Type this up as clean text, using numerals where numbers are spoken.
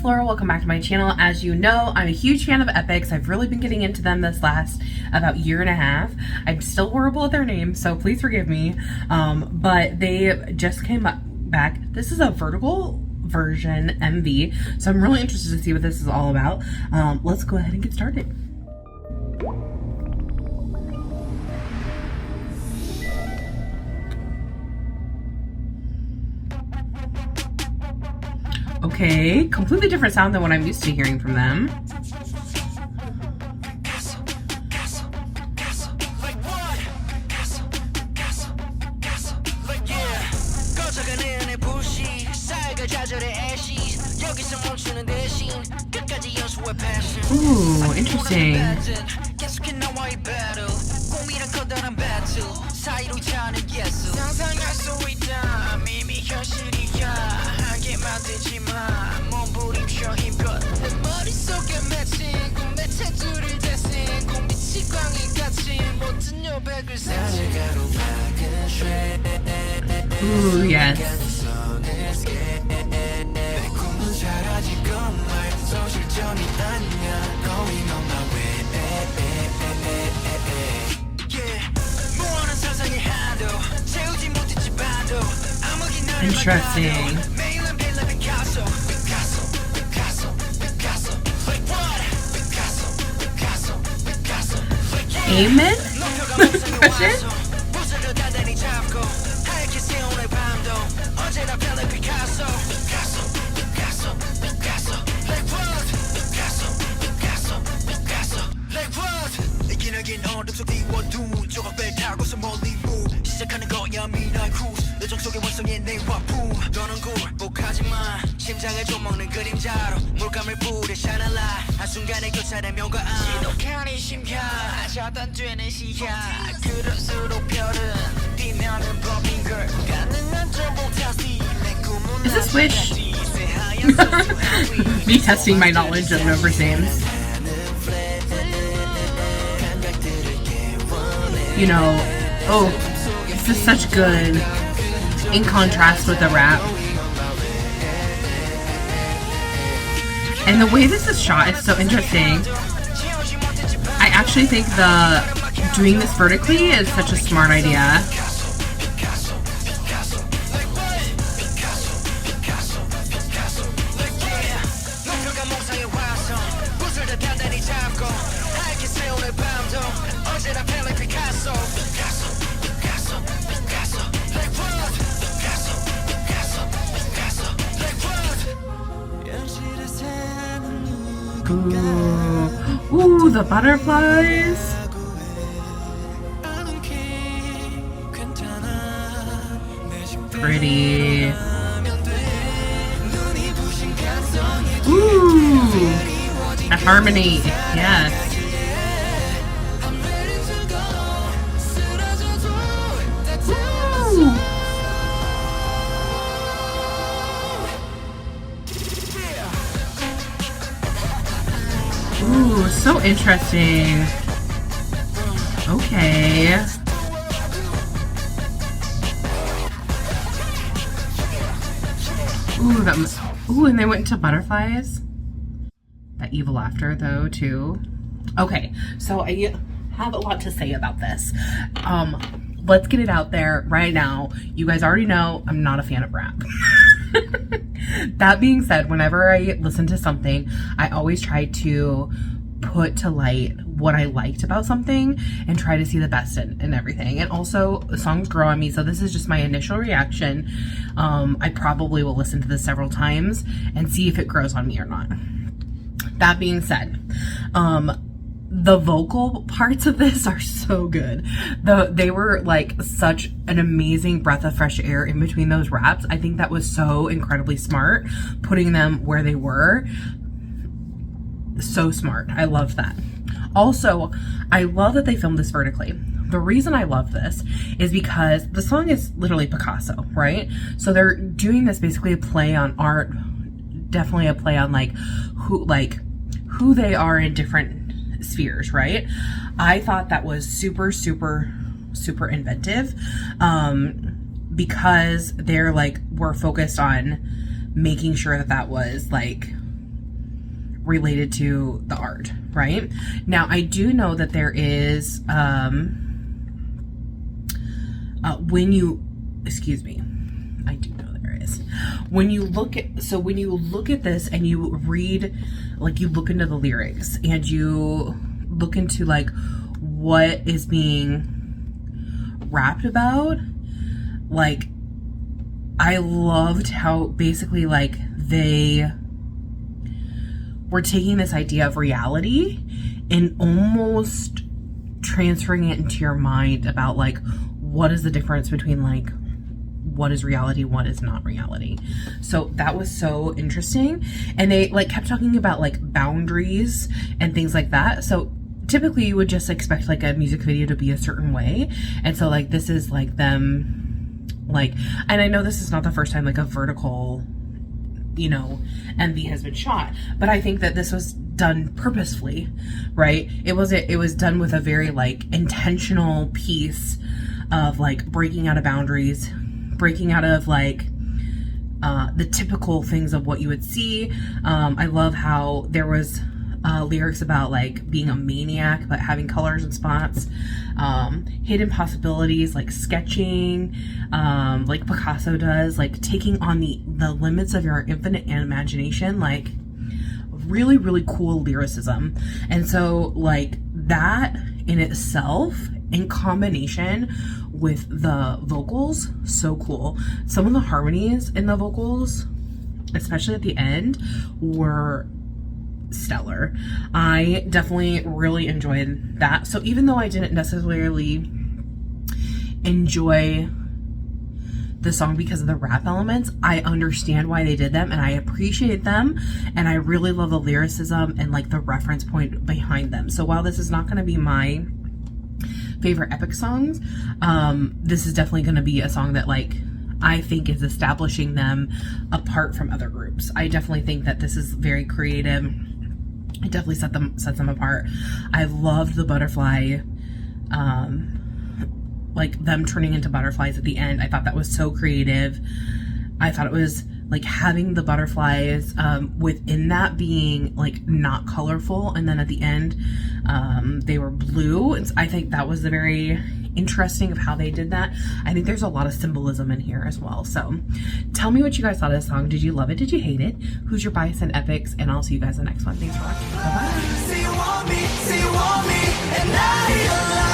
Flora, welcome back to my channel. As you know, I'm a huge fan of EPEX. I've really been getting into them this last about year and a half. I'm still horrible at their names, so please forgive me. But they just came back. This is a vertical version MV, so I'm really interested to see what this is all about. Let's go ahead and get started. Okay, completely different sound than what I'm used to hearing from them. Ooh, interesting. Ooh, yes. Interesting. Amen? Question? Is this Wish? Me testing my knowledge of Nover's names. You know, oh, this is such good in contrast with the rap. And the way this is shot is so interesting. I actually think doing this vertically is such a smart idea. Ooh, the butterflies. Pretty. Ooh, a harmony. Yes. Ooh, so interesting. Okay. Ooh, and they went to butterflies. That evil laughter, though, too. Okay, so I have a lot to say about this. Let's get it out there right now. You guys already know I'm not a fan of rap. That being said, whenever I listen to something, I always try to put to light what I liked about something and try to see the best in everything. And also, the songs grow on me, so this is just my initial reaction. I probably will listen to this several times and see if it grows on me or not. That being said, the vocal parts of this are so good. They were like such an amazing breath of fresh air in between those raps. I think that was so incredibly smart, putting them where they were. So smart. I love that. Also, I love that they filmed this vertically. The reason I love this is because the song is literally Picasso, right? So they're doing this basically a play on art, definitely a play on who they are in different spheres, right? I thought that was super inventive, because they're we're focused on making sure that was related to the art, right? Now, I do know that there is, excuse me, I do know there is. When you look at this and you read, like you look into the lyrics and you look into like what is being rapped about, like I loved how basically like they were taking this idea of reality and almost transferring it into your mind about like what is the difference between like what is reality, what is not reality. So that was so interesting. And they like kept talking about like boundaries and things like that. So typically you would just expect like a music video to be a certain way. And so like this is like them like, and I know this is not the first time like a vertical, you know, MV has been shot, but I think that this was done purposefully, right? It was done with a very like intentional piece of like breaking out of boundaries, breaking out of like the typical things of what you would see. I love how there was lyrics about like being a maniac but having colors and spots, hidden possibilities like sketching, like Picasso does, like taking on the limits of your infinite imagination, like really, really cool lyricism. And so like that in itself, in combination with the vocals, so cool. Some of the harmonies in the vocals, especially at the end, were stellar. I definitely really enjoyed that. So even though I didn't necessarily enjoy the song because of the rap elements, I understand why they did them and I appreciate them, and I really love the lyricism and like the reference point behind them. So while this is not going to be my favorite EPEX songs, this is definitely going to be a song that like I think is establishing them apart from other groups. I definitely think that this is very creative. It definitely sets them apart. I loved the butterfly, like them turning into butterflies at the end. I thought that was so creative. I thought it was like having the butterflies within that being like not colorful, and then at the end they were blue. And I think that was the very interesting of how they did that. I think there's a lot of symbolism in here as well. So tell me what you guys thought of this song. Did you love it? Did you hate it? Who's your bias in EPEX? And I'll see you guys in the next one. Thanks for watching. Bye bye.